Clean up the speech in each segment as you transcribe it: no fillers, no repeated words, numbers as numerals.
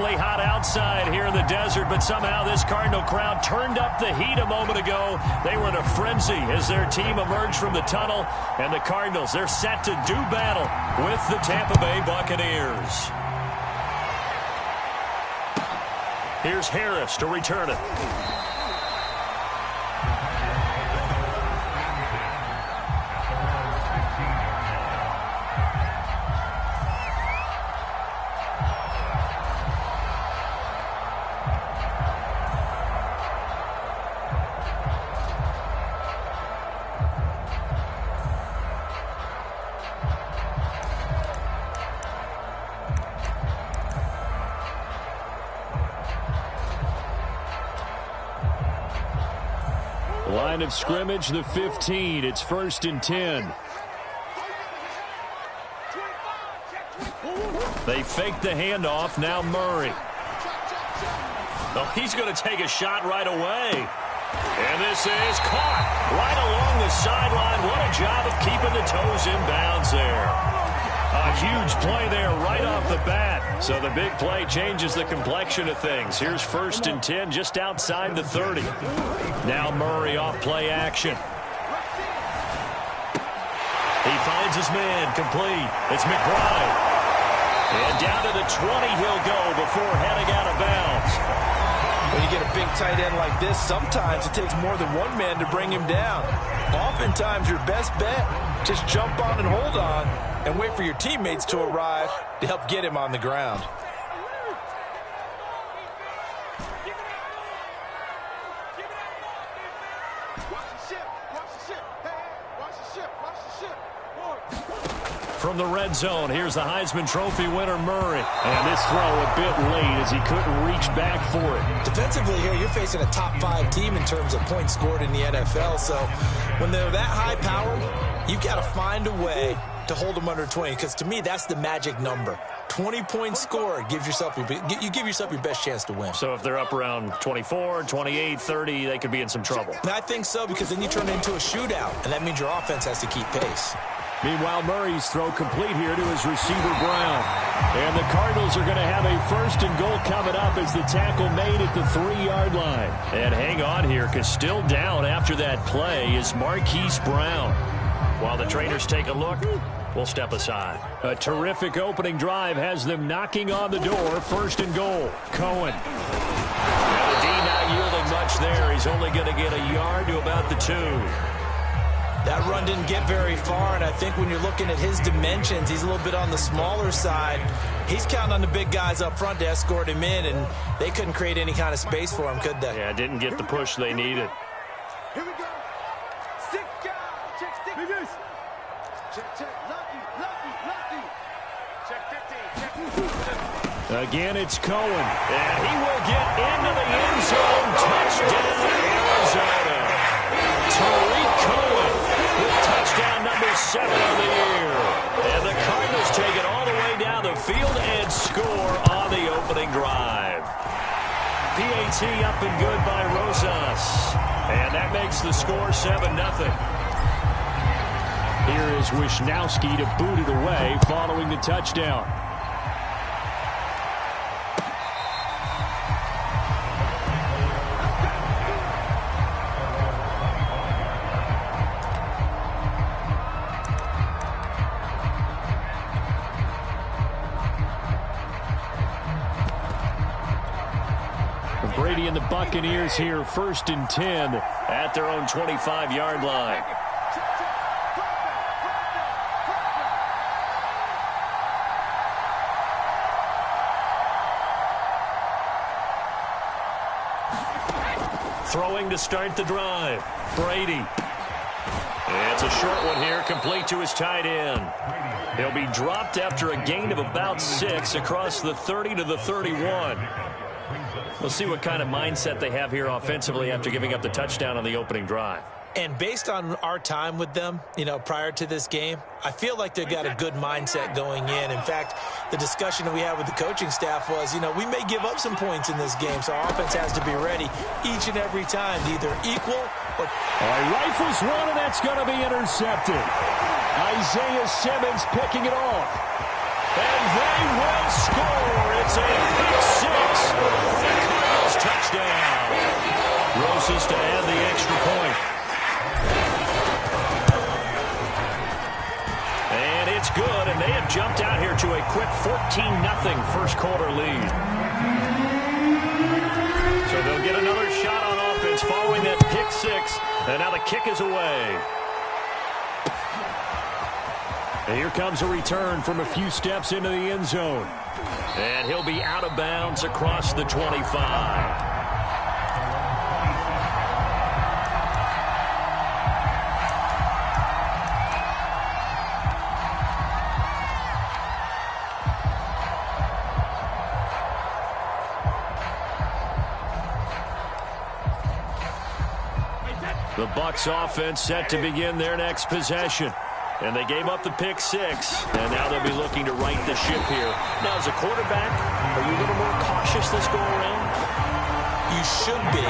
certainly hot outside here in the desert, but somehow this Cardinal crowd turned up the heat a moment ago. They were in a frenzy as their team emerged from the tunnel, and the Cardinals, they're set to do battle with the Tampa Bay Buccaneers. Here's Harris to return it. Line of scrimmage, the 15. It's 1st and 10. They fake the handoff. Now Murray. Oh, he's going to take a shot right away. And this is caught right along the sideline. What a job of keeping the toes in bounds there. A huge play there right off the bat. So the big play changes the complexion of things. Here's 1st and 10 just outside the 30. Now Murray off play action. He finds his man complete. It's McBride. And down to the 20 he'll go before heading out of bounds. When you get a big tight end like this, sometimes it takes more than one man to bring him down. Oftentimes your best bet, just jump on and hold on and wait for your teammates to arrive to help get him on the ground. From the red zone, here's the Heisman Trophy winner, Murray. And this throw a bit late as he couldn't reach back for it. Defensively here, you're facing a top-5 team in terms of points scored in the NFL. So when they're that high-powered, you've got to find a way to hold them under 20. Because to me, that's the magic number. 20 points scored, you give yourself your best chance to win. So if they're up around 24, 28, 30, they could be in some trouble. And I think so, because then you turn it into a shootout, and that means your offense has to keep pace. Meanwhile, Murray's throw complete here to his receiver, Brown. And the Cardinals are going to have a 1st and goal coming up as the tackle made at the 3-yard line. And hang on here, because still down after that play is Marquise Brown. While the trainers take a look, we'll step aside. A terrific opening drive has them knocking on the door. 1st and goal. Cohen. Now the D not yielding much there. He's only going to get a yard to about the 2. That run didn't get very far, and I think when you're looking at his dimensions, he's a little bit on the smaller side. He's counting on the big guys up front to escort him in, and they couldn't create any kind of space for him, could they? Yeah, didn't get the push they needed. Here we go. 6 guys. Check stick. Check. Lucky. Check 15. Check. Again, it's Cohen. And he will get into the end zone. Touchdown, Arizona. Tariq Cohen with touchdown number 7 of the year. And the Cardinals take it all the way down the field and score on the opening drive. PAT up and good by Rosas. And that makes the score 7-0. Here is Wisnowski to boot it away following the touchdown. Brady and the Buccaneers here, 1st and 10 at their own 25-yard line. Throwing to start the drive. Brady. It's a short one here, complete to his tight end. He'll be dropped after a gain of about 6 across the 30 to the 31. We'll see what kind of mindset they have here offensively after giving up the touchdown on the opening drive. And based on our time with them, prior to this game, I feel like they've got a good mindset going in. In fact, the discussion that we had with the coaching staff was, we may give up some points in this game, so our offense has to be ready each and every time to either equal or... All right, rifles one, and that's going to be intercepted. Isaiah Simmons picking it off. And they will score. It's a pick 6 quick 14-0 first quarter lead. So they'll get another shot on offense following that pick six. And now the kick is away. And here comes a return from a few steps into the end zone. And he'll be out of bounds across the 25. The Bucs offense set to begin their next possession. And they gave up the pick six, and now they'll be looking to right the ship here. Now, as a quarterback, are you a little more cautious this go-around? You should be,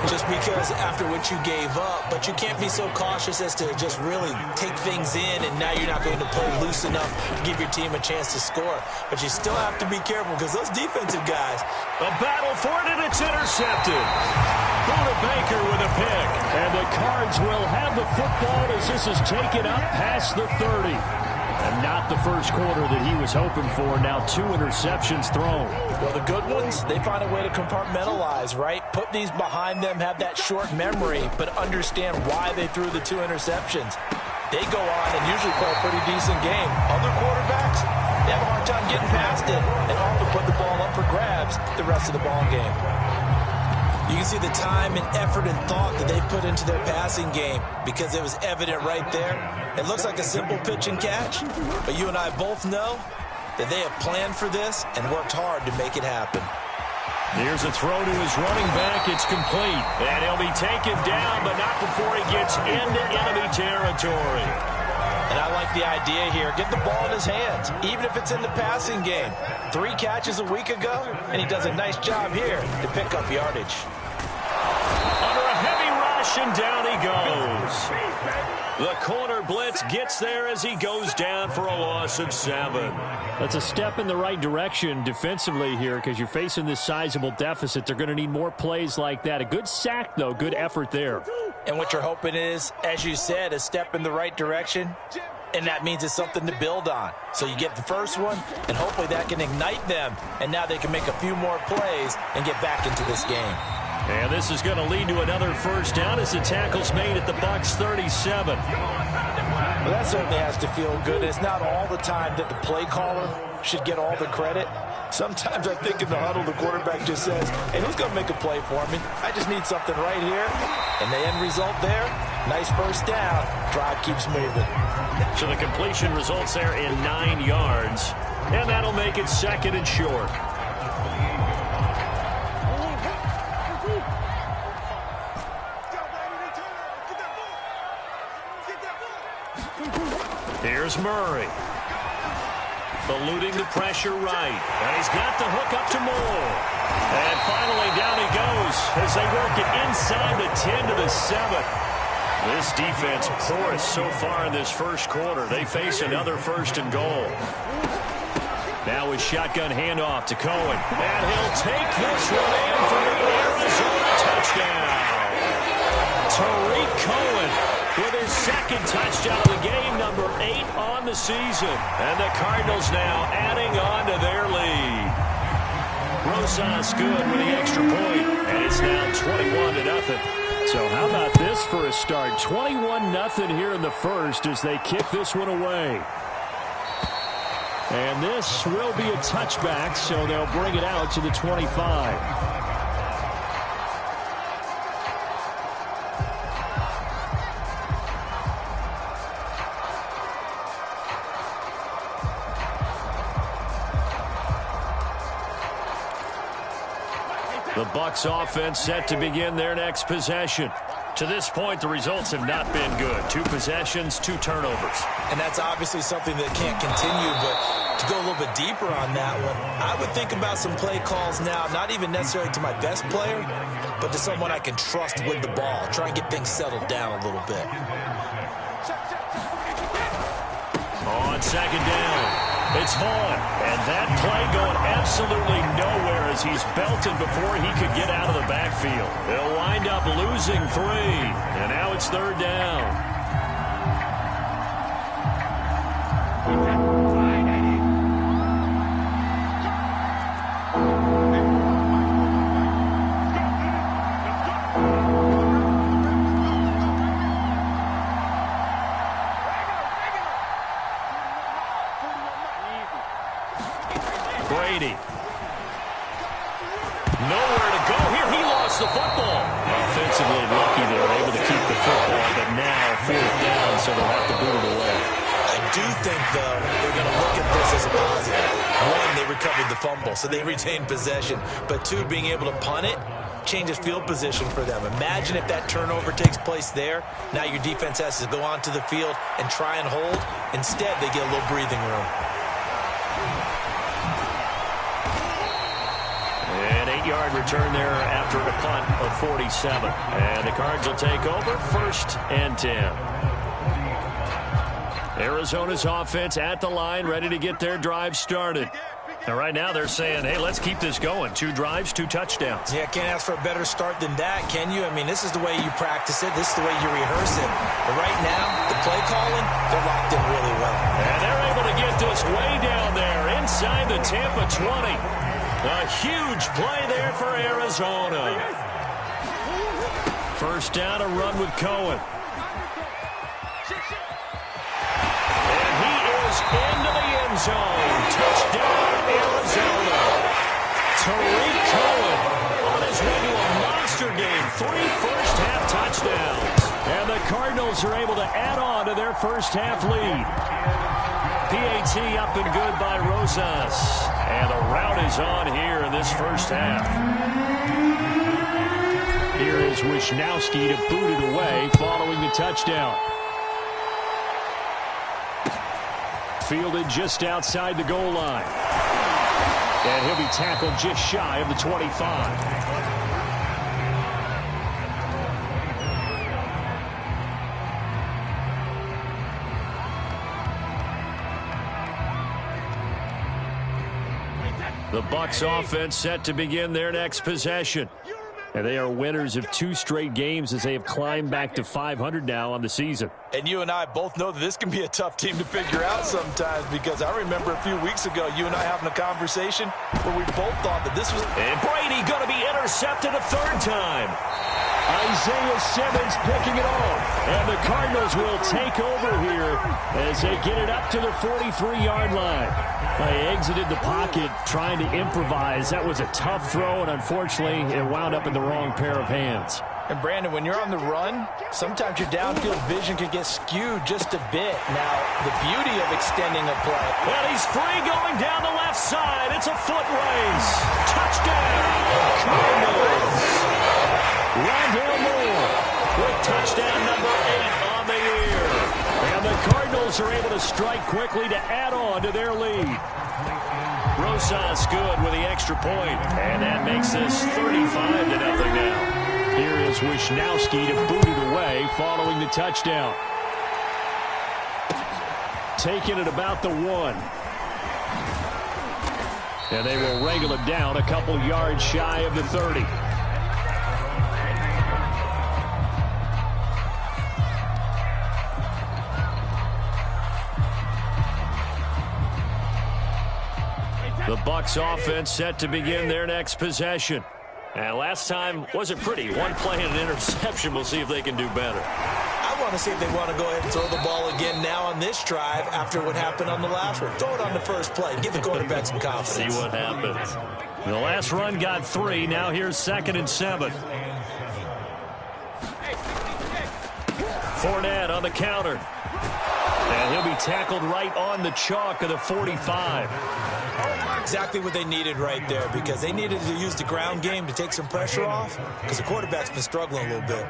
just because after what you gave up, but you can't be so cautious as to just really take things in, and now you're not going to play loose enough to give your team a chance to score. But you still have to be careful, because those defensive guys... A battle for it, and it's intercepted. Buda Baker with a pick. And the Cards will have the football as this is taken up past the 30. And not the first quarter that he was hoping for. Now 2 interceptions thrown. Well, the good ones, they find a way to compartmentalize, right? Put these behind them, have that short memory, but understand why they threw the 2 interceptions. They go on and usually play a pretty decent game. Other quarterbacks, they have a hard time getting past it and often put the ball up for grabs the rest of the ball game. You can see the time and effort and thought that they put into their passing game because it was evident right there. It looks like a simple pitch and catch, but you and I both know that they have planned for this and worked hard to make it happen. Here's a throw to his running back. It's complete. And he'll be taken down, but not before he gets into enemy territory. And I like the idea here. Get the ball in his hands, even if it's in the passing game. 3 catches a week ago, and he does a nice job here to pick up yardage. Under a heavy rush, and down he goes. The corner blitz gets there as he goes down for a loss of 7. That's a step in the right direction defensively here because you're facing this sizable deficit. They're going to need more plays like that. A good sack, though. Good effort there. And what you're hoping is, as you said, a step in the right direction, and that means it's something to build on. So you get the first one, and hopefully that can ignite them, and now they can make a few more plays and get back into this game. And this is going to lead to another first down as the tackle's made at the Bucs 37. Well, that certainly has to feel good. It's not all the time that the play caller should get all the credit. Sometimes I think in the huddle, the quarterback just says, hey, who's going to make a play for me? I just need something right here. And the end result there, nice first down. Drive keeps moving. So the completion results there in 9 yards. And that'll make it 2nd and short. Here's Murray. Eluding the pressure right. And he's got the hook up to Moore. And finally down he goes as they work it inside the 10 to the 7. This defense porous so far in this first quarter. They face another 1st and goal. Now with shotgun handoff to Cohen. And he'll take this one in for the Arizona touchdown. Tariq Cohen with his 2nd touchdown of the game, number 8 on the season. And the Cardinals now adding on to their lead. Rosas good with the extra point, and it's now 21-0. So how about this for a start? 21-0 here in the first as they kick this one away. And this will be a touchback, so they'll bring it out to the 25. The Bucs offense set to begin their next possession. To this point, the results have not been good. 2 possessions, 2 turnovers. And that's obviously something that can't continue, but to go a little bit deeper on that one, I would think about some play calls now, not even necessarily to my best player, but to someone I can trust with the ball. Try and get things settled down a little bit. On 2nd down. It's Vaughn, and that play going absolutely nowhere as he's belted before he could get out of the backfield. They'll wind up losing 3, and now it's 3rd down. the football. Offensively lucky they were able to keep the football, but now 4th down, so they'll have to boot it away. I do think, though, they're going to look at this as a positive. One, they recovered the fumble, so they retained possession. But two, being able to punt it changes field position for them. Imagine if that turnover takes place there. Now your defense has to go onto the field and try and hold. Instead, they get a little breathing room. An 8-yard return there after a punt of 47. And the Cards will take over 1st and 10. Arizona's offense at the line, ready to get their drive started. And right now they're saying, hey, let's keep this going. 2 drives, 2 touchdowns. Yeah, can't ask for a better start than that, can you? I mean, this is the way you practice it. This is the way you rehearse it. But right now, the play calling, they're locked in really well. And they're able to get this way down there inside the Tampa 20. A huge play there for Arizona. 1st down, a run with Cohen. And he is into the end zone. Touchdown, Arizona. Tariq Cohen on his way to a monster game. 3 first-half touchdowns. And the Cardinals are able to add on to their first-half lead. PAT up and good by Rosas. And the route is on here in this first half. Here is Wisnowski to boot it away following the touchdown. Fielded just outside the goal line. And he'll be tackled just shy of the 25. The Bucs offense set to begin their next possession. And they are winners of 2 straight games as they have climbed back to 500 now on the season. And you and I both know that this can be a tough team to figure out sometimes, because I remember a few weeks ago you and I having a conversation where we both thought that this was... And Brady going to be intercepted a 3rd time. Isaiah Simmons picking it off. And the Cardinals will take over here as they get it up to the 43-yard line. They exited the pocket trying to improvise. That was a tough throw, and unfortunately, it wound up in the wrong pair of hands. And, Brandon, when you're on the run, sometimes your downfield vision can get skewed just a bit. Now, the beauty of extending a play. Well, he's free going down the left side. It's a foot race. Touchdown, Cardinals. Rondale Moore with touchdown number 8 on the year. And the Cardinals are able to strike quickly to add on to their lead. Rosas good with the extra point, and that makes this 35-0 now. Here is Wisnowski to boot it away following the touchdown. Taking it about the 1. And they will wrangle it down a couple yards shy of the 30. The Bucs offense set to begin their next possession. And last time wasn't pretty. 1 play and an interception. We'll see if they can do better. I want to see if they want to go ahead and throw the ball again now on this drive after what happened on the last one. Throw it on the first play. Give the quarterback some confidence. See what happens. The last run got 3. Now here's 2nd and 7. Fournette on the counter. And he'll be tackled right on the chalk of the 45. Exactly what they needed right there, because they needed to use the ground game to take some pressure off, because the quarterback's been struggling a little bit.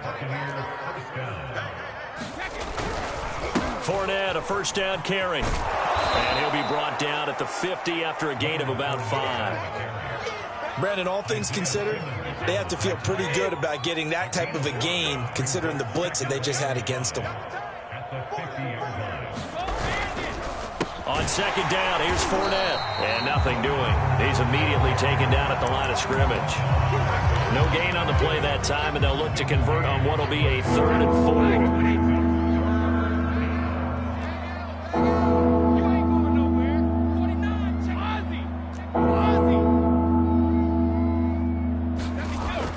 Fournette, a first down carry. And he'll be brought down at the 50 after a gain of about 5. Brandon, all things considered, they have to feel pretty good about getting that type of a gain, considering the blitz that they just had against them. On 2nd down, here's Fournette. And nothing doing. He's immediately taken down at the line of scrimmage. No gain on the play that time, and they'll look to convert on what will be a 3rd and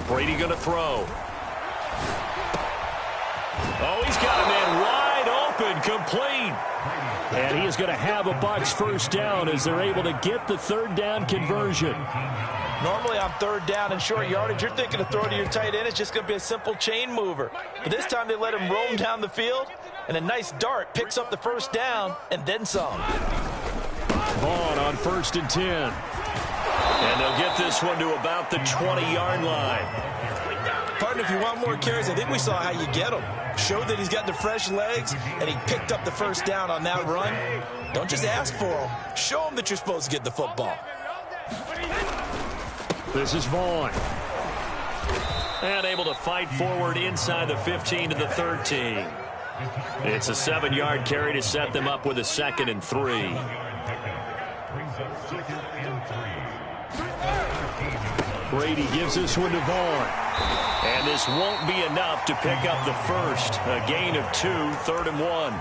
4. Brady going to throw. Oh, he's got a man wide open, complete. And he is going to have a Bucs first down as they're able to get the third down conversion. Normally on third down and short yardage, you're thinking to throw to your tight end. It's just going to be a simple chain mover. But this time they let him roam down the field, and a nice dart picks up the first down and then some. Vaughn on 1st and 10. And they'll get this one to about the 20-yard line. Partner, if you want more carries, I think we saw how you get him. Showed that he's got the fresh legs, and he picked up the first down on that run. Don't just ask for him. Show him that you're supposed to get the football. This is Vaughn. And able to fight forward inside the 15 to the 13. It's a 7-yard carry to set them up with a 2nd and 3. Brady gives this one to Vaughn. And this won't be enough to pick up the first. A gain of 2, 3rd and 1.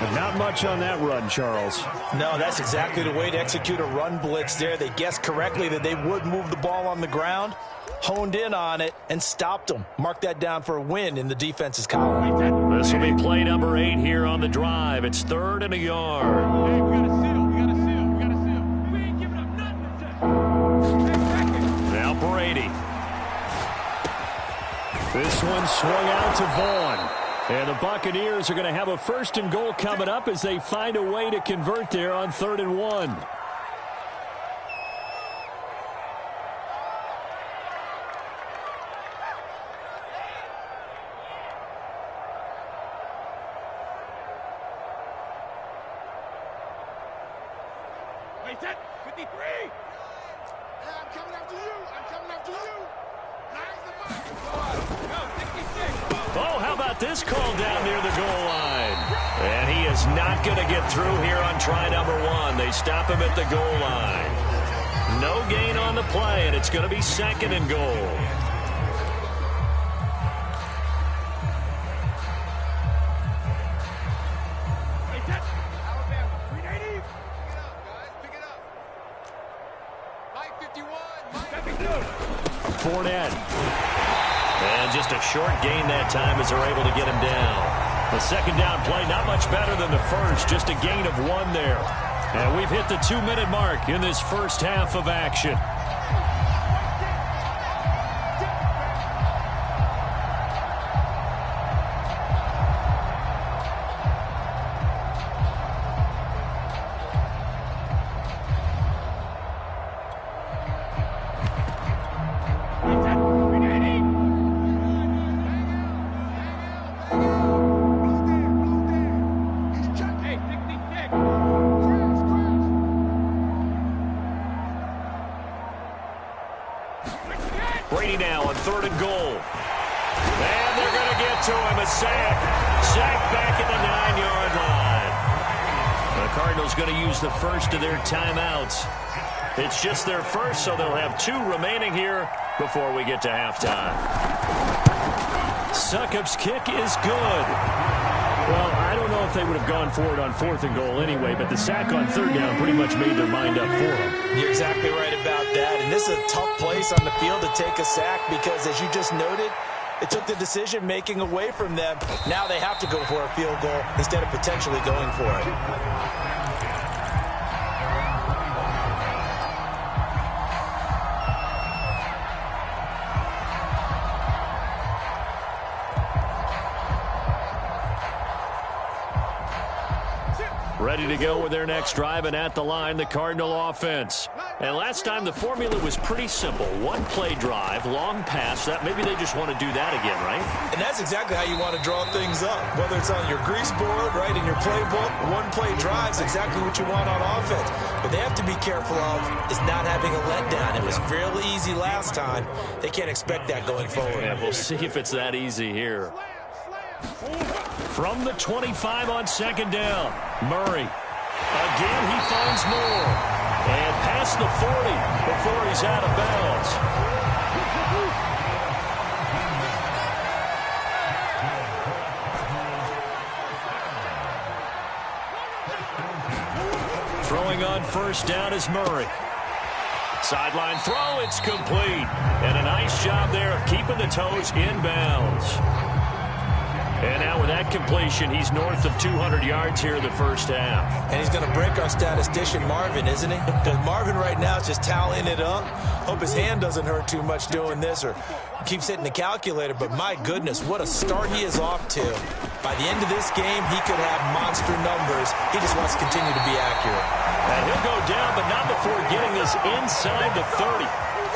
But not much on that run, Charles. No, that's exactly the way to execute a run blitz there. They guessed correctly that they would move the ball on the ground, honed in on it, and stopped them. Mark that down for a win in the defense's column. This will be play number 8 here on the drive. It's 3rd and a yard. Hey, we got to seal. We got to seal. We got to seal. We ain't giving up nothing. Now Brady. This one swung out to Vaughn. And the Buccaneers are going to have a 1st and goal coming up as they find a way to convert there on 3rd and 1. Wait, that 53. Yeah, I'm coming after you. I'm coming after you. Nice the mic. Go, 66. Oh, how about this call down near the goal line? And he is not going to get through here on try number 1. They stop him at the goal line. No gain on the play, and it's going to be 2nd and goal. Alabama, 380. Pick it up, guys. Pick it up. Mike 51. Mike 52. Fournette. And just a short gain that time as they're able to get him down. The 2nd down play, not much better than the first. Just a gain of 1 there. And we've hit the 2-minute mark in this first half of action. Brady now on 3rd and goal. And they're going to get to him. A sack. Sack back at the 9-yard line. The Cardinals going to use the first of their timeouts. It's just their first, so they'll have 2 remaining here before we get to halftime. Succop's kick is good. Well, I don't know if they would have gone for it on 4th and goal anyway, but the sack on 3rd down pretty much made their mind up for them. You're exactly right about that. And this is a tough place on the field to take a sack because, as you just noted, it took the decision-making away from them. Now they have to go for a field goal instead of potentially going for it. Ready to go with their next drive, and at the line, the Cardinal offense. And last time, the formula was pretty simple. 1-play drive, long pass. That maybe they just want to do that again, right? And that's exactly how you want to draw things up. Whether it's on your grease board, right, in your playbook, 1-play drive's exactly what you want on offense. What they have to be careful of is not having a letdown. It was fairly easy last time. They can't expect that going forward. Yeah, we'll see if it's that easy here. From the 25 on 2nd down, Murray. Again, he finds more. And past the 40 before he's out of bounds. Throwing on 1st down is Murray. Sideline throw, it's complete. And a nice job there of keeping the toes in bounds. And now with that completion, he's north of 200 yards here in the first half. And he's going to break our statistician, Marvin, isn't he? Because Marvin right now is just tallying it up. Hope his hand doesn't hurt too much doing this or keeps hitting the calculator. But my goodness, what a start he is off to. By the end of this game, he could have monster numbers. He just wants to continue to be accurate. And he'll go down, but not before getting this inside the 30.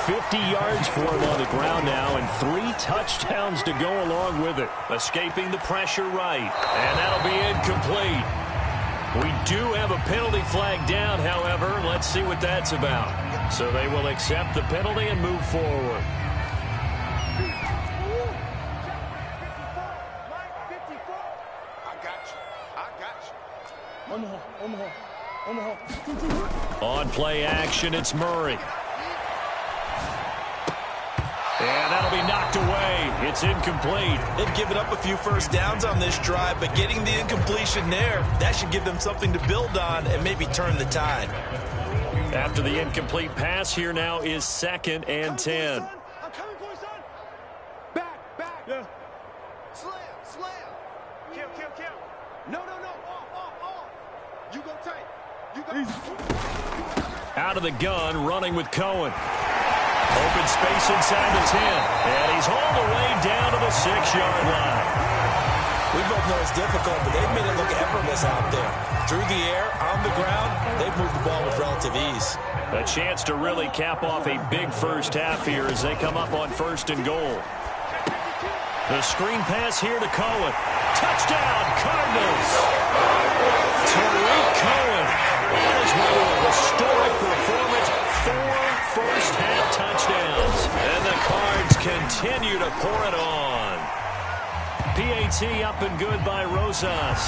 50 yards for him on the ground now, and 3 touchdowns to go along with it. Escaping the pressure right, and that'll be incomplete. We do have a penalty flag down, however. Let's see what that's about. So they will accept the penalty and move forward. On play action, it's Murray. And that'll be knocked away. It's incomplete. They've given up a few first downs on this drive, but getting the incompletion there, that should give them something to build on and maybe turn the tide. After the incomplete pass, here now is 2nd and 10. I'm coming for you, son. Back. Yeah. Slam. Kill. No. Off. You go tight. You go. Out of the gun, running with Cohen. Open space inside the 10. And he's hauled away down to the 6-yard line. We both know it's difficult, but they've made it look effortless out there. Through the air, on the ground, they've moved the ball with relative ease. A chance to really cap off a big first half here as they come up on 1st and goal. The screen pass here to Cohen. Touchdown, Cardinals! Tariq Cohen on his way to a historic performance. 4 first-half touchdowns. And the Cards continue to pour it on. PAT up and good by Rosas.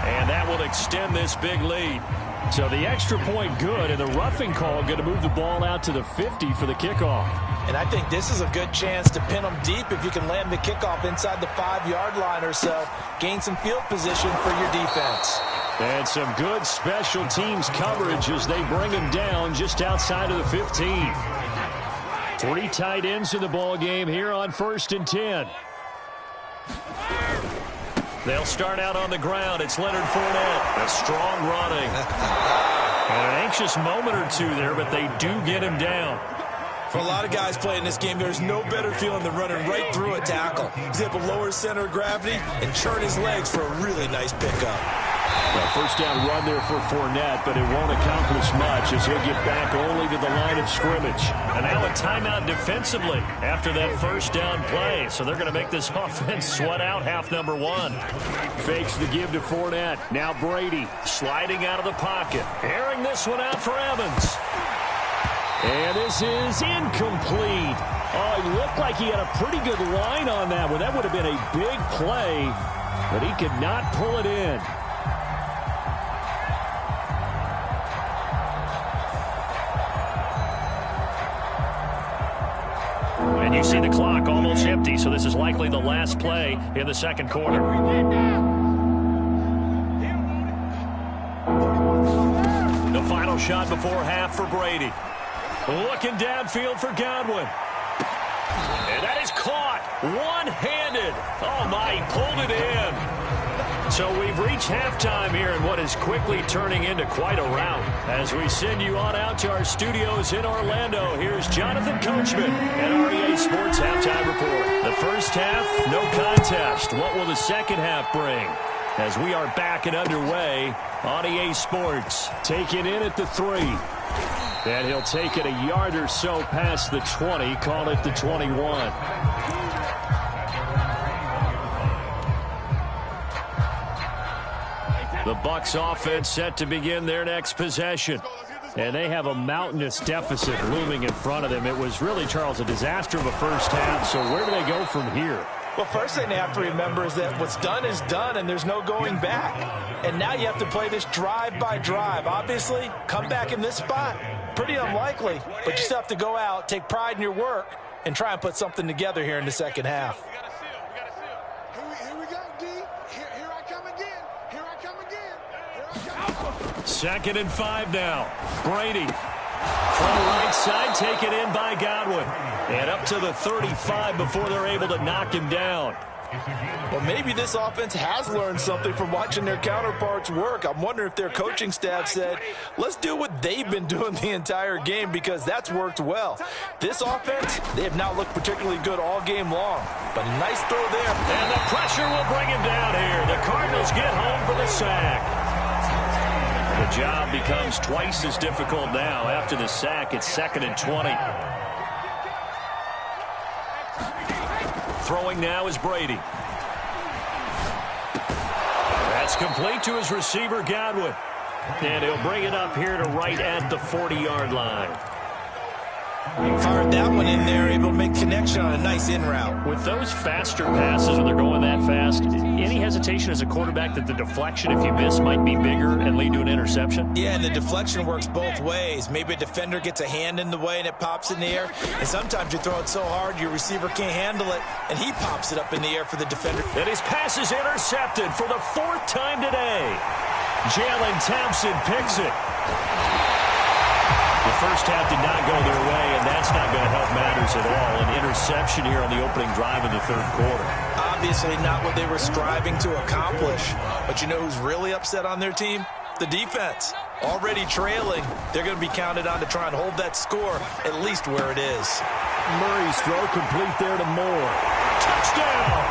And that will extend this big lead. So the extra point good, and the roughing call going to move the ball out to the 50 for the kickoff. And I think this is a good chance to pin them deep if you can land the kickoff inside the 5-yard line or so. Gain some field position for your defense. And some good special teams coverage as they bring him down just outside of the 15. 3 tight ends in the ball game here on 1st and 10. They'll start out on the ground. It's Leonard Fournette. A strong running. And an anxious moment or two there, but they do get him down. For a lot of guys playing this game, there's no better feeling than running right through a tackle. He's able to lower his center of gravity and churn his legs for a really nice pickup. Well, first down run there for Fournette, but it won't accomplish much as he'll get back only to the line of scrimmage. And now a timeout defensively after that first down play. So they're going to make this offense sweat out half number 1. Fakes the give to Fournette. Now Brady sliding out of the pocket. Airing this one out for Evans. And this is incomplete. Oh, he looked like he had a pretty good line on that one. That would have been a big play, but he could not pull it in. And you see the clock almost empty, so this is likely the last play in the second quarter. The final shot before half for Brady. Looking downfield for Godwin. And that is caught one-handed. Oh, my, he pulled it in. So we've reached halftime here in what is quickly turning into quite a rout. As we send you on out to our studios in Orlando, here's Jonathan Coachman at REA Sports Halftime Report. The first half, no contest. What will the second half bring? As we are back and underway on EA Sports, taking in at the 3. And he'll take it a yard or so past the 20, call it the 21. The Bucs offense set to begin their next possession. And they have a mountainous deficit looming in front of them. It was really, Charles, a disaster of a first half. So where do they go from here? Well, first thing they have to remember is that what's done is done, and there's no going back. And now you have to play this drive by drive. Obviously, come back in this spot, pretty unlikely. But you still have to go out, take pride in your work, and try and put something together here in the second half. Here we go, D. Here I come again. Here I come again. Here I come. 2nd and 5 now. Brady. From the right side, taken in by Godwin. And up to the 35 before they're able to knock him down. Well, maybe this offense has learned something from watching their counterparts work. I'm wondering if their coaching staff said, let's do what they've been doing the entire game, because that's worked well. This offense, they have not looked particularly good all game long, but a nice throw there. And the pressure will bring him down here. The Cardinals get home for the sack. The job becomes twice as difficult now. After the sack, it's 2nd and 20. Throwing now is Brady. That's complete to his receiver, Godwin. And he'll bring it up here to right at the 40-yard line. Fired that one in there, able to make connection on a nice in route. With those faster passes, when they're going that fast, any hesitation as a quarterback that the deflection, if you miss, might be bigger and lead to an interception? Yeah, and the deflection works both ways. Maybe a defender gets a hand in the way and it pops in the air. And sometimes you throw it so hard your receiver can't handle it, and he pops it up in the air for the defender. And his pass is intercepted for the 4th time today. Jalen Thompson picks it. The first half did not go their way, and that's not going to help matters at all. An interception here on the opening drive of the 3rd quarter. Obviously not what they were striving to accomplish. But you know who's really upset on their team? The defense. Already trailing. They're going to be counted on to try and hold that score at least where it is. Murray's throw complete there to Moore. Touchdown!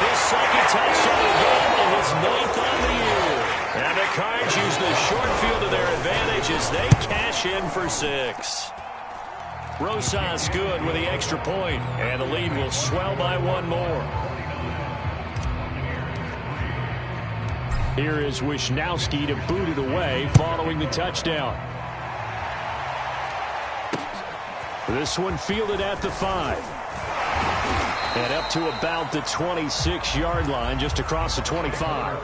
His 2nd touchdown of the game and his 9th on the year. And the Cards use the short field to their advantage as they cash in for 6. Rosas good with the extra point, and the lead will swell by 1 more. Here is Wisnowski to boot it away following the touchdown. This one fielded at the 5. And up to about the 26-yard line, just across the 25.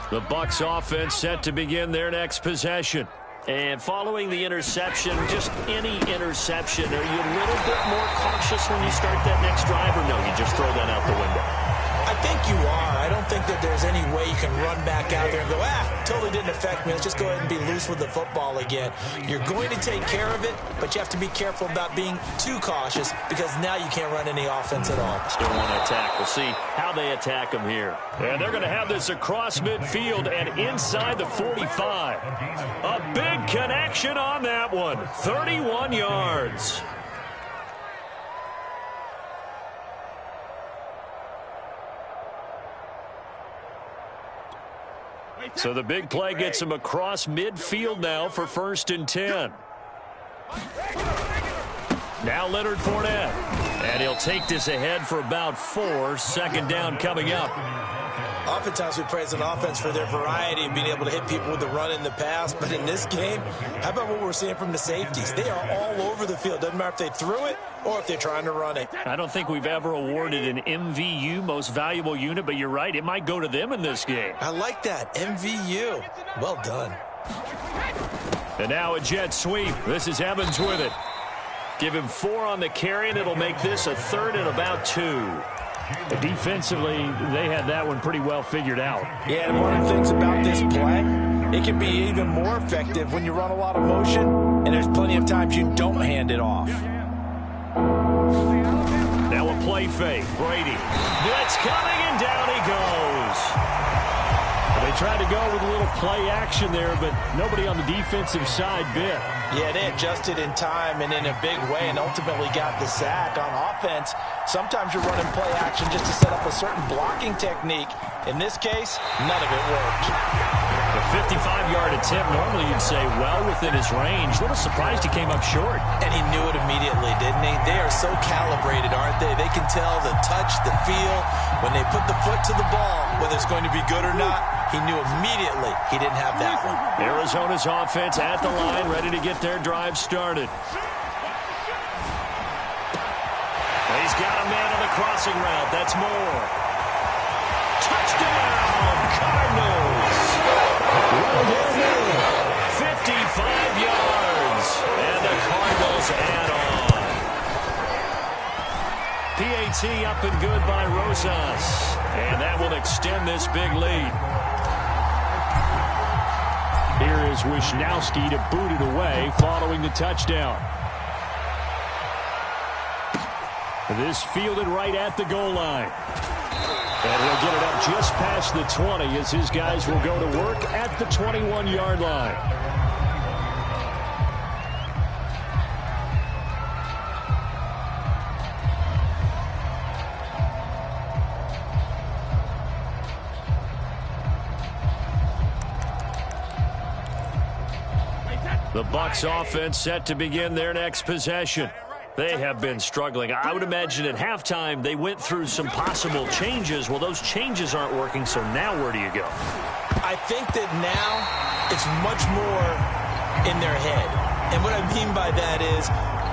The Bucs offense set to begin their next possession. And following the interception, just any interception, are you a little bit more cautious when you start that next drive, or no, you just throw that out the window? I think you are. I don't think that there's any way you can run back out there and go, totally didn't affect me. Let's just go ahead and be loose with the football again. You're going to take care of it, but you have to be careful about being too cautious, because now you can't run any offense at all. Still want to attack. We'll see how they attack them here. And they're going to have this across midfield and inside the 45. A big connection on that one. 31 yards. So the big play gets him across midfield now for 1st and 10. Now Leonard Fournette. And he'll take this ahead for about 4. 2nd down coming up. Oftentimes we praise an offense for their variety of being able to hit people with the run in the pass. But in this game, how about what we're seeing from the safeties? They are all over the field. Doesn't matter if they threw it or if they're trying to run it. I don't think we've ever awarded an MVU, most valuable unit, but you're right. It might go to them in this game. I like that. MVU. Well done. And now a jet sweep. This is Evans with it. Give him 4 on the carry, and it'll make this a 3rd and about 2. Defensively, they had that one pretty well figured out. Yeah, and one of the things about this play, it can be even more effective when you run a lot of motion, and there's plenty of times you don't hand it off. Now a play fake. Brady. Blitz coming, and down he goes. They tried to go with a little play action there, but nobody on the defensive side bit. Yeah, they adjusted in time and in a big way and ultimately got the sack. On offense, sometimes you're running play action just to set up a certain blocking technique. In this case, none of it worked. The 55-yard attempt, normally you'd say well within his range. A little surprised he came up short. And he knew it immediately, didn't he? They are so calibrated, aren't they? They can tell the touch, the feel. When they put the foot to the ball, whether it's going to be good or not, he knew immediately he didn't have that one. Arizona's offense at the line, ready to get their drive started. He's got a man on the crossing route. That's Moore. Touchdown, Cardinals. 55 yards, and the Cardinals add on. PAT up and good by Rosas, and that will extend this big lead. is Wisnowski to boot it away following the touchdown. This fielded right at the goal line. And he'll get it up just past the 20 as his guys will go to work at the 21-yard line. The Bucs offense set to begin their next possession. They have been struggling. I would imagine at halftime they went through some possible changes. Well, those changes aren't working, so now where do you go? I think that now it's much more in their head. And what I mean by that is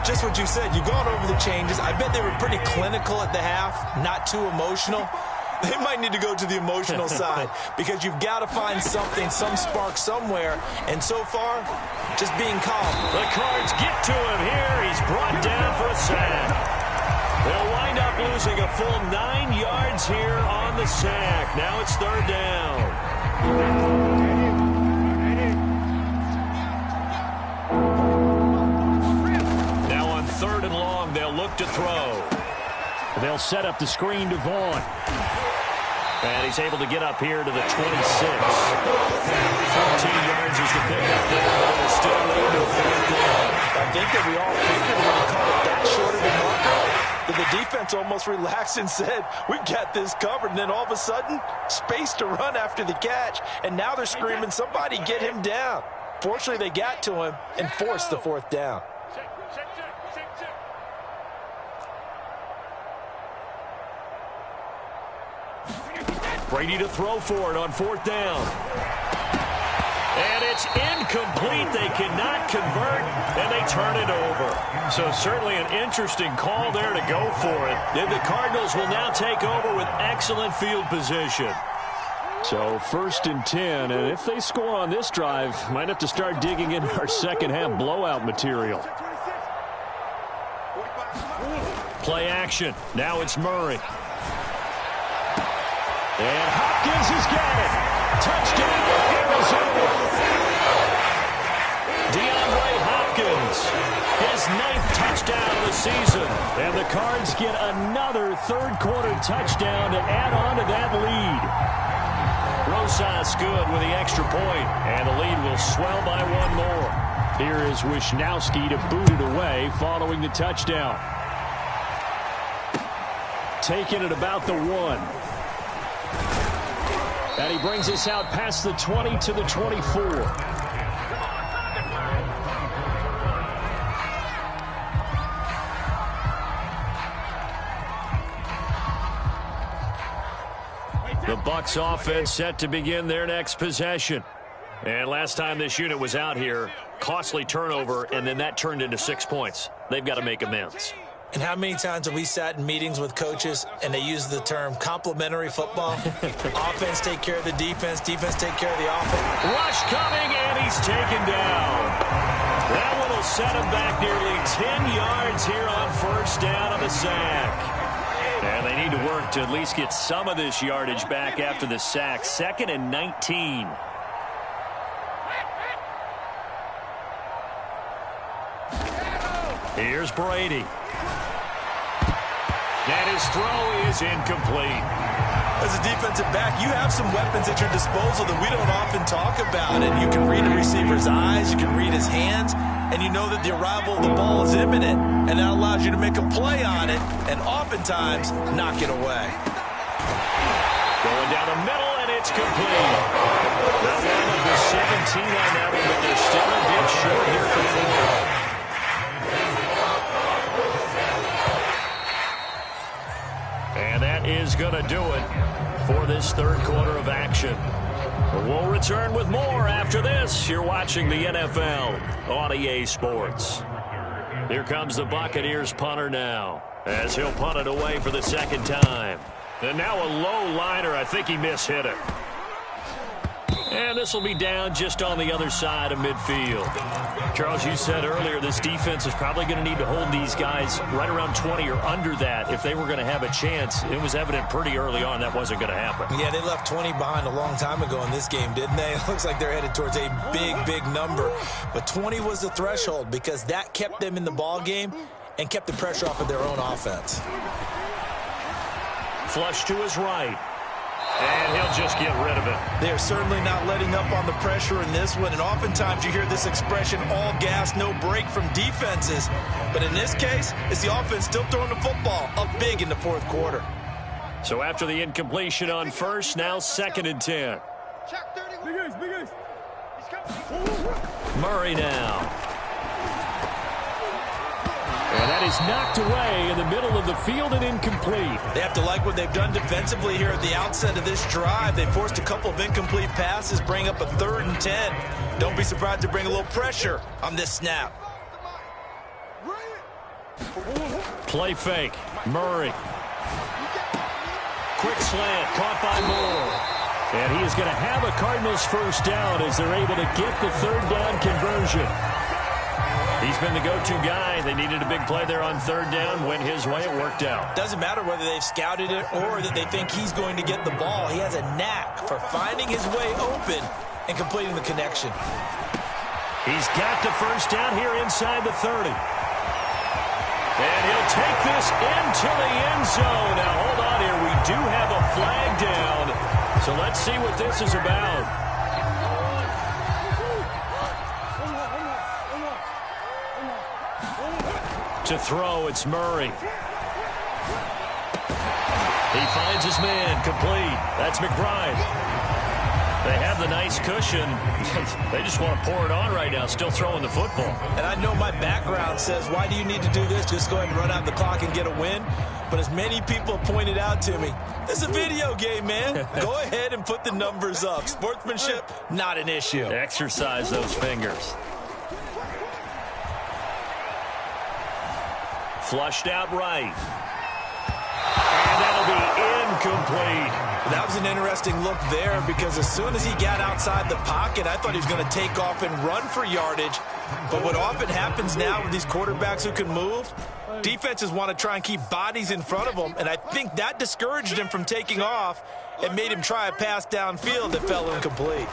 just what you said. You've gone over the changes. I bet they were pretty clinical at the half, not too emotional. They might need to go to the emotional side because you've got to find something, some spark somewhere. And so far, just being calm. The Cards get to him here. He's brought down for a sack. They'll wind up losing a full 9 yards here on the sack. Now it's third down. Now on third and long, they'll look to throw. They'll set up the screen to Vaughn. And he's able to get up here to the 26. 14 yards is the pickup there, but it'll still lead to a fourth down. I think that we all figured when we called it that short of a marker, that the defense almost relaxed and said, we've got this covered. And then all of a sudden, space to run after the catch. And now they're screaming, somebody get him down. Fortunately, they got to him and forced the fourth down. Brady to throw for it on fourth down. And it's incomplete. They cannot convert, and they turn it over. So certainly an interesting call there to go for it. And the Cardinals will now take over with excellent field position. So first and 10, and if they score on this drive, might have to start digging into our second half blowout material. Play action. Now it's Murray. And Hopkins has got it. Touchdown, Arizona. DeAndre Hopkins, his 9th touchdown of the season. And the Cards get another third-quarter touchdown to add on to that lead. Rosas good with the extra point, and the lead will swell by one more. Here is Wisnowski to boot it away following the touchdown. Taking it about the 1. And he brings us out past the 20 to the 24. The Bucs offense set to begin their next possession. And last time this unit was out here, costly turnover, and then that turned into 6 points. They've got to make amends. And how many times have we sat in meetings with coaches and they use the term complementary football? Offense take care of the defense, defense take care of the offense. Rush coming, and he's taken down. That one will set him back nearly 10 yards here on first down on the sack. And they need to work to at least get some of this yardage back after the sack. 2nd and 19. Here's Brady. And his throw is incomplete. As a defensive back, you have some weapons at your disposal that we don't often talk about. And you can read a receiver's eyes, you can read his hands, and you know that the arrival of the ball is imminent. And that allows you to make a play on it and oftentimes knock it away. Going down the middle, and it's complete. That one up is 17 on that one, but they're still a bit short here for 4. And that is going to do it for this third quarter of action. We'll return with more after this. You're watching the NFL on EA Sports. Here comes the Buccaneers punter now, as he'll punt it away for the second time. And now a low liner. I think he mishit it. And this will be down just on the other side of midfield. Charles, you said earlier this defense is probably going to need to hold these guys right around 20 or under that if they were going to have a chance. It was evident pretty early on that wasn't going to happen. Yeah, they left 20 behind a long time ago in this game, didn't they? It looks like they're headed towards a big number. But 20 was the threshold because that kept them in the ball game and kept the pressure off of their own offense. Flush to his right. And he'll just get rid of it. They're certainly not letting up on the pressure in this one. And oftentimes you hear this expression, all gas, no break from defenses. But in this case, it's the offense still throwing the football up big in the fourth quarter. So after the incompletion on first, now 2nd and 10. Murray now. And that is knocked away in the middle of the field and incomplete. They have to like what they've done defensively here at the outset of this drive. They forced a couple of incomplete passes, bring up a 3rd and 10. Don't be surprised to bring a little pressure on this snap. Play fake. Murray. Quick slant. Caught by Moore. And he is going to have a Cardinals first down as they're able to get the 3rd down conversion. He's been the go-to guy. They needed a big play there on 3rd down. Went his way. It worked out. Doesn't matter whether they've scouted it or that they think he's going to get the ball. He has a knack for finding his way open and completing the connection. He's got the first down here inside the 30. And he'll take this into the end zone. Now, hold on here. We do have a flag down. So let's see what this is about. To throw, it's Murray. He finds his man, complete. That's McBride. They have the nice cushion. They just want to pour it on right now, still throwing the football. And I know my background says, why do you need to do this? Just go ahead and run out the clock and get a win. But as many people pointed out to me, this is a video game, man. Go ahead and put the numbers up. Sportsmanship, not an issue. Exercise those fingers. Flushed out right. And that'll be incomplete. That was an interesting look there because as soon as he got outside the pocket, I thought he was going to take off and run for yardage. But what often happens now with these quarterbacks who can move, defenses want to try and keep bodies in front of them, and I think that discouraged him from taking off and made him try a pass downfield that fell incomplete.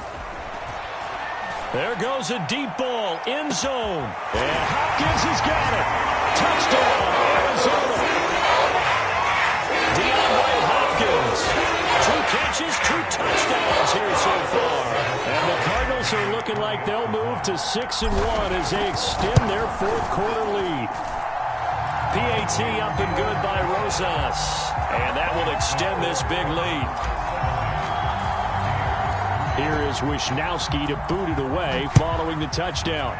There goes a deep ball, end zone. And Hopkins has got it. Touchdown, Arizona. DeAndre Hopkins. 2 catches, 2 touchdowns here so far. And the Cardinals are looking like they'll move to 6-1 as they extend their 4th quarter lead. PAT up and good by Rosas. And that will extend this big lead. Here is Wisnowski to boot it away following the touchdown.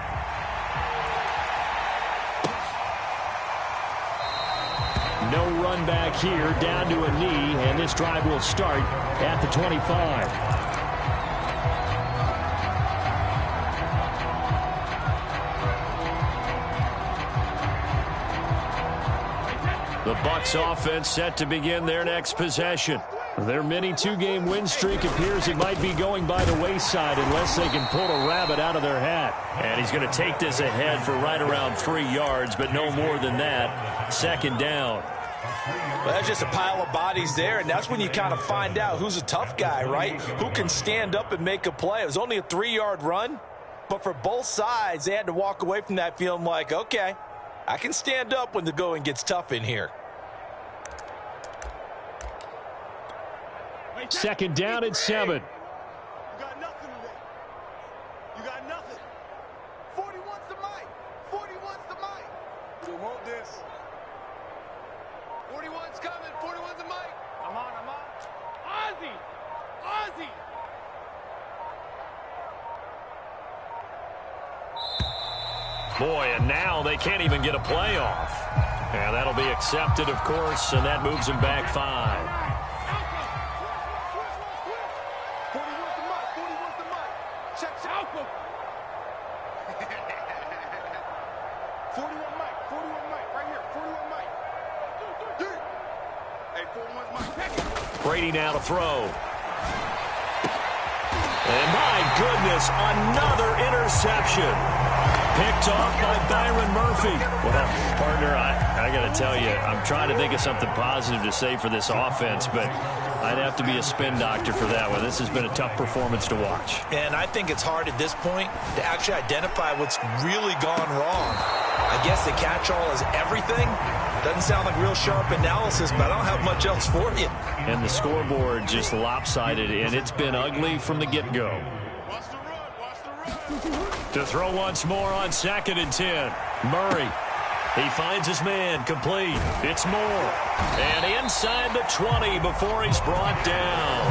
No run back here, down to a knee, and this drive will start at the 25. The Bucs offense set to begin their next possession. Their mini 2-game win streak appears it might be going by the wayside unless they can pull a rabbit out of their hat. And he's going to take this ahead for right around 3 yards, but no more than that. 2nd down. Well, that's just a pile of bodies there, and that's when you kind of find out who's a tough guy, right? Who can stand up and make a play. It was only a 3-yard run, but for both sides, they had to walk away from that feeling like, okay, I can stand up when the going gets tough in here. 2nd down and 7. You got nothing today. You got nothing. 41's the mic. 41's the mic. We want this. 41's coming. 41's the mic. I'm on. Ozzy. Boy, and now they can't even get a play off. And that'll be accepted, of course, and that moves them back 5. 41's the mic. Check out. 41 mic. Right here. 41 mic. Hey, 41's mic. Brady now to throw. And my goodness, another interception. Picked off by Byron Murphy. Well, partner, I got to tell you, I'm trying to think of something positive to say for this offense, but I'd have to be a spin doctor for that one. This has been a tough performance to watch. And I think it's hard at this point to actually identify what's really gone wrong. I guess the catch-all is everything. Doesn't sound like real sharp analysis, but I don't have much else for you. And the scoreboard just lopsided, and it's been ugly from the get-go. Watch the run. Watch the run. To throw once more on 2nd and 10. Murray. He finds his man, complete. It's Moore. And inside the 20 before he's brought down.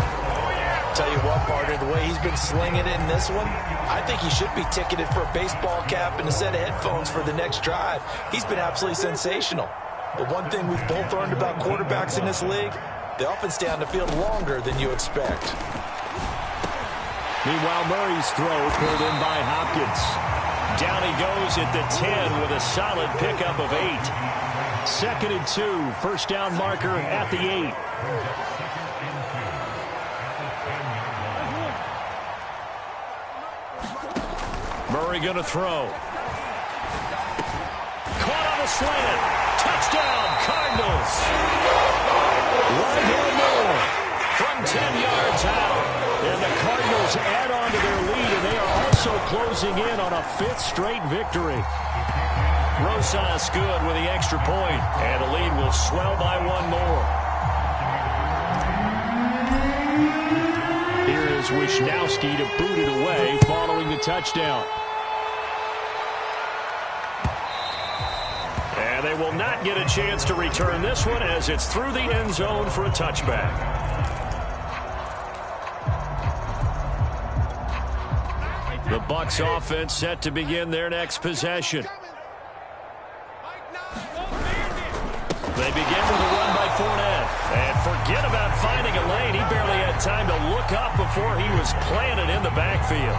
Tell you what, partner, the way he's been slinging it in this one, I think he should be ticketed for a baseball cap and a set of headphones for the next drive. He's been absolutely sensational. But one thing we've both learned about quarterbacks in this league, they often stay on the field longer than you expect. Meanwhile, Murray's throw pulled in by Hopkins. Down he goes at the 10 with a solid pickup of 8. 2nd and 2, first down marker at the 8. Murray going to throw. Caught on a slant. Touchdown, Cardinals. Right here more from 10 yards out. And the Cardinals add on to their lead, and they are also closing in on a 5th straight victory. Rosas good with the extra point, and the lead will swell by 1 more. Here is Wisnowski to boot it away following the touchdown. And they will not get a chance to return this one as it's through the end zone for a touchback. The Bucs offense set to begin their next possession. They begin with a run by Fournette. And forget about finding a lane. He barely had time to look up before he was planted in the backfield.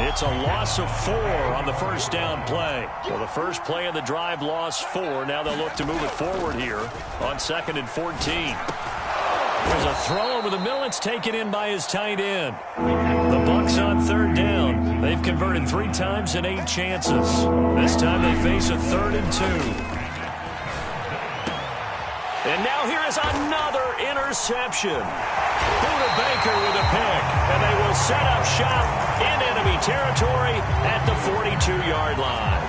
It's a loss of 4 on the first down play. So the first play of the drive lost 4. Now they'll look to move it forward here on 2nd and 14. There's a throw over the middle. It's taken in by his tight end. The Bucs on 3rd down. They've converted 3 times in 8 chances. This time they face a 3rd and 2. And now here is another interception. Buda Baker with a pick. And they will set up shop in enemy territory at the 42-yard line.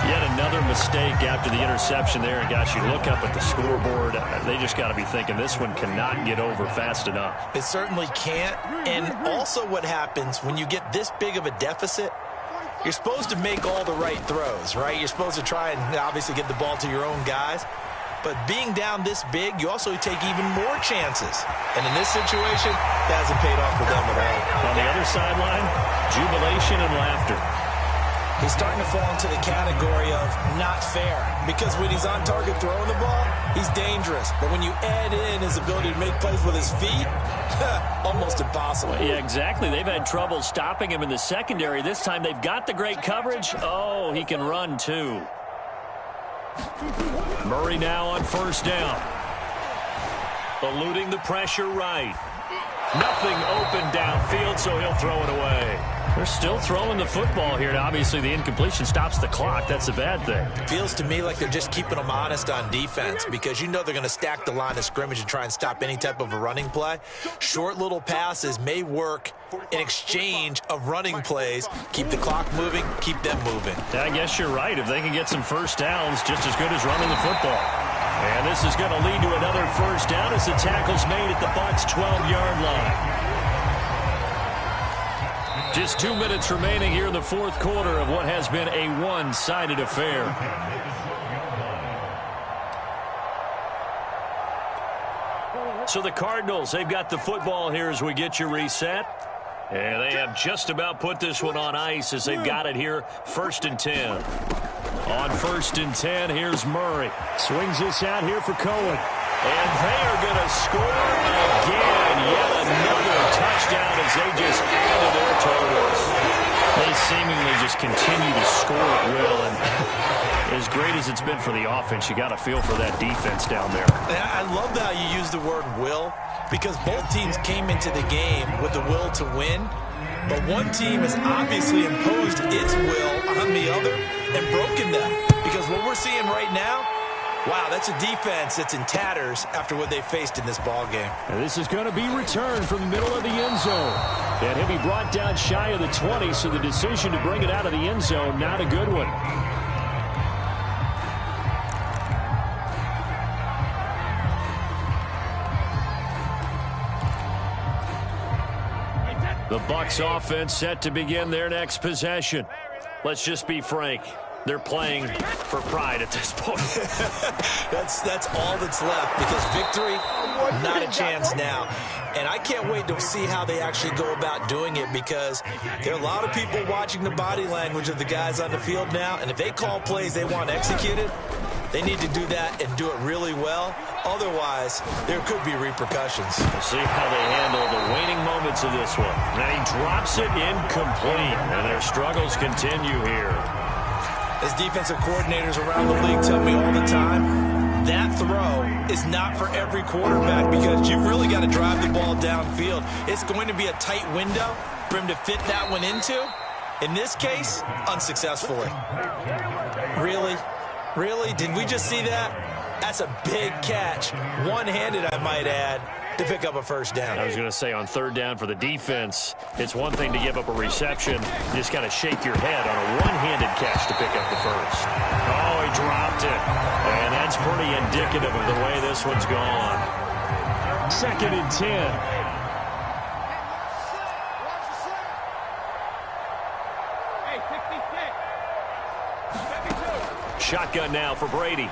Yet another mistake after the interception there. And gosh, you look up at the scoreboard, they just got to be thinking this one cannot get over fast enough. It certainly can't. And also what happens when you get this big of a deficit, you're supposed to make all the right throws, right? You're supposed to try and obviously get the ball to your own guys. But being down this big, you also take even more chances. And in this situation, that hasn't paid off for them at all. On the other sideline, jubilation and laughter. He's starting to fall into the category of not fair. Because when he's on target throwing the ball, he's dangerous. But when you add in his ability to make plays with his feet, almost impossible. Yeah, exactly. They've had trouble stopping him in the secondary. This time they've got the great coverage. Oh, he can run too. Murray now on 1st down. Eluding the pressure right. Nothing open downfield, so he'll throw it away. They're still throwing the football here. Obviously, the incompletion stops the clock. That's a bad thing. Feels to me like they're just keeping them honest on defense because you know they're going to stack the line of scrimmage and try and stop any type of a running play. Short little passes may work in exchange of running plays. Keep the clock moving, keep them moving. I guess you're right. If they can get some first downs, just as good as running the football. And this is going to lead to another first down as the tackle's made at the Bucs' 12-yard line. Just 2 minutes remaining here in the 4th quarter of what has been a one-sided affair. So the Cardinals, they've got the football here as we get you reset. And they have just about put this one on ice as they've got it here, 1st and 10. On 1st and 10, here's Murray. Swings this out here for Cohen. And they are going to score again. Yet another touchdown as they just add to their totals. They seemingly just continue to score at will. And as great as it's been for the offense, you got to feel for that defense down there. I love how you use the word will because both teams came into the game with the will to win. But one team has obviously imposed its will on the other and broken them. Because what we're seeing right now, wow, that's a defense that's in tatters after what they faced in this ball game. And this is going to be returned from the middle of the end zone. And he'll be brought down shy of the 20, so the decision to bring it out of the end zone, not a good one. The Bucs offense set to begin their next possession. Let's just be frank. They're playing for pride at this point. That's all that's left, because victory, not a chance now. And I can't wait to see how they actually go about doing it, because there are a lot of people watching the body language of the guys on the field now, and if they call plays they want executed, they need to do that and do it really well. Otherwise, there could be repercussions. We'll see how they handle the waning moments of this one. Now he drops it incomplete, and their struggles continue here. As defensive coordinators around the league tell me all the time, that throw is not for every quarterback, because you've really got to drive the ball downfield. It's going to be a tight window for him to fit that one into. In this case, unsuccessfully. Really? Really? Did we just see that? That's a big catch. One-handed, I might add, to pick up a first down. I was going to say, on third down for the defense, it's one thing to give up a reception. You just got to shake your head on a one-handed catch to pick up the first. Oh, he dropped it. And that's pretty indicative of the way this one's gone. 2nd and 10. Shotgun now for Brady.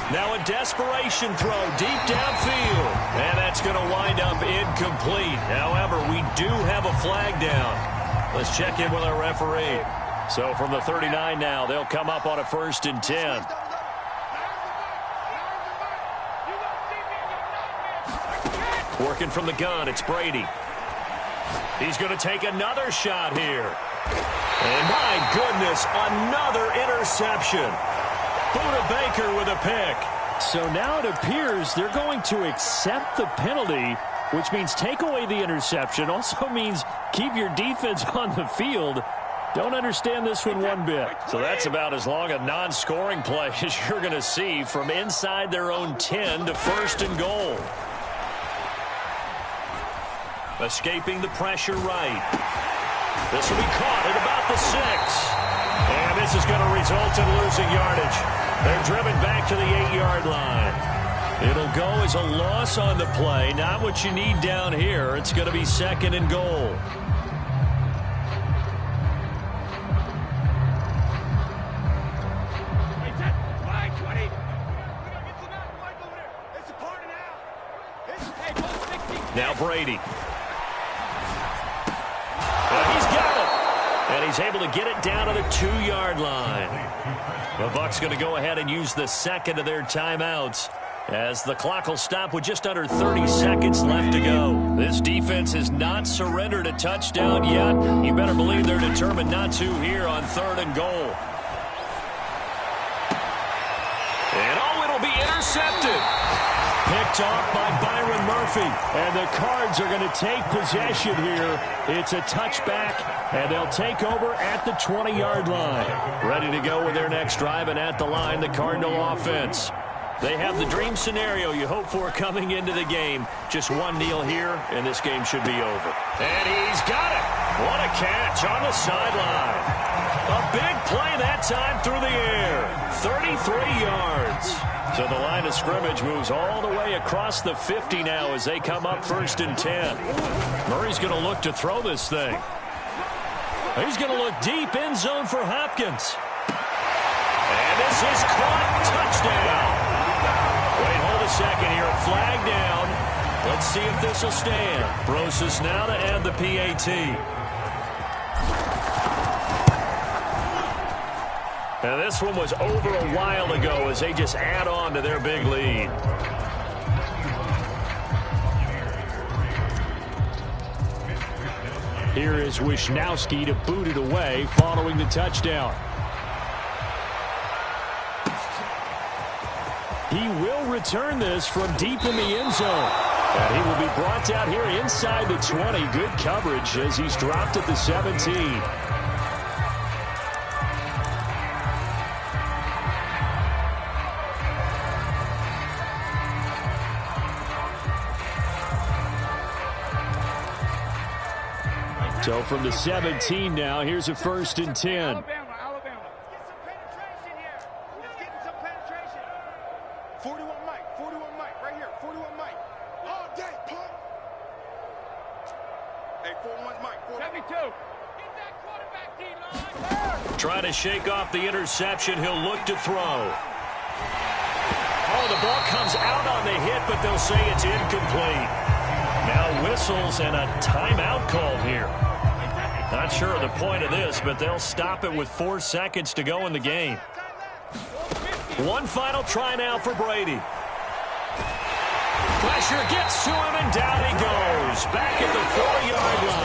Now a desperation throw deep downfield. And that's going to wind up incomplete. However, we do have a flag down. Let's check in with our referee. So from the 39 now, they'll come up on a 1st and 10. Working from the gun, it's Brady. He's going to take another shot here. And my goodness, another interception. Buda Baker with a pick. So now it appears they're going to accept the penalty, which means take away the interception. Also means keep your defense on the field. Don't understand this one bit. So that's about as long a non-scoring play as you're going to see from inside their own 10 to 1st and goal. Escaping the pressure right. This will be caught at about the 6. And this is going to result in losing yardage. They're driven back to the 8-yard line. It'll go as a loss on the play. Not what you need down here. It's going to be 2nd and goal. Now Brady. And he's able to get it down to the 2-yard line. The Bucs going to go ahead and use the 2nd of their timeouts as the clock will stop with just under 30 seconds left to go. This defense has not surrendered a touchdown yet. You better believe they're determined not to here on 3rd and goal. And oh, it'll be intercepted. Picked off by Byron Murphy. And the Cards are going to take possession here. It's a touchback, and they'll take over at the 20-yard line. Ready to go with their next drive, and at the line, the Cardinal offense. They have the dream scenario you hope for coming into the game. Just one kneel here, and this game should be over. And he's got it. What a catch on the sideline. A big play that time through the air. 33 yards. So the line of scrimmage moves all the way across the 50 now as they come up 1st and 10. Murray's going to look to throw this thing. He's going to look deep, end zone for Hopkins. And this is caught. Touchdown. Wait, hold a second here. Flag down. Let's see if this will stand. Brosses now to add the PAT. Now this one was over a while ago as they just add on to their big lead. Here is Wisnowski to boot it away following the touchdown. He will return this from deep in the end zone. And he will be brought down here inside the 20. Good coverage as he's dropped at the 17. So from the 17 now, here's a 1st and 10. Alabama. Get some penetration here. Let's get some penetration. 41 Mike, right here. 41 Mike. All day, punt. Hey, 41 Mike. 72. Get that quarterback, D-line. Trying to shake off the interception. He'll look to throw. Oh, the ball comes out on the hit, but they'll say it's incomplete. Now whistles and a timeout called here. Not sure of the point of this, but they'll stop it with 4 seconds to go in the game. One final try now for Brady. Pressure gets to him, and down he goes. Back at the 4-yard line.